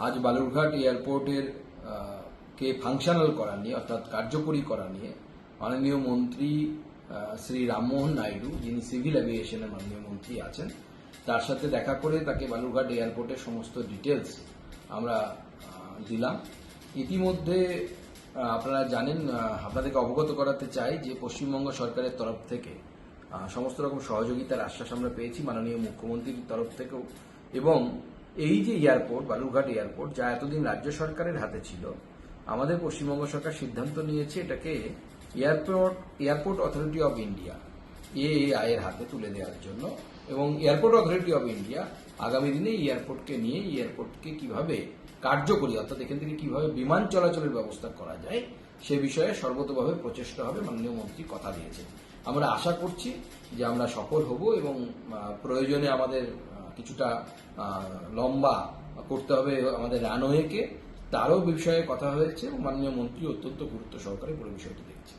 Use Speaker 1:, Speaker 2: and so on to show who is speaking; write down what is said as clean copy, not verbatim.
Speaker 1: আজ বালুরঘাট এয়ারপোর্টের কে ফাংশনাল করা নিয়ে অর্থাৎ কার্যকরী করা নিয়ে মাননীয় মন্ত্রী শ্রী রামমোহন নাইডু, যিনি সিভিল এভিয়েশনের মাননীয় মন্ত্রী আছেন, তার সাথে দেখা করে তাকে বালুরঘাট এয়ারপোর্টের সমস্ত ডিটেলস আমরা দিলাম। ইতিমধ্যে আপনারা জানেন, আপনাদেরকে অবগত করাতে চাই যে পশ্চিমবঙ্গ সরকারের তরফ থেকে সমস্ত রকম সহযোগিতার আশ্বাস আমরা পেয়েছি মাননীয় মুখ্যমন্ত্রীর তরফ থেকেও। এবং এই যে এয়ারপোর্ট, বালুরঘাট এয়ারপোর্ট, যা এতদিন রাজ্য সরকারের হাতে ছিল, আমাদের পশ্চিমবঙ্গ সরকার সিদ্ধান্ত নিয়েছে এটাকে airport authority of India AAI এর হাতে তুলে দেওয়ার জন্য। এবং এয়ারপোর্ট অথরিটি অব ইন্ডিয়া আগামী দিনে এয়ারপোর্টকে নিয়ে এয়ারপোর্টকে কিভাবে কার্যকরী অর্থাৎ এখান থেকে কিভাবে বিমান চলাচলের ব্যবস্থা করা যায় সে বিষয়ে সর্বতোভাবে প্রচেষ্টা হবে, মাননীয় মন্ত্রী কথা দিয়েছেন। আমরা আশা করছি যে আমরা সফল হব এবং প্রয়োজনে আমাদের কিছুটা লম্বা করতে হবে আমাদের রানওয়েকে, তারও বিষয়ে কথা হয়েছে এবং মাননীয় মন্ত্রী অত্যন্ত গুরুত্ব সহকারে পুরো বিষয়টি দেখছেন।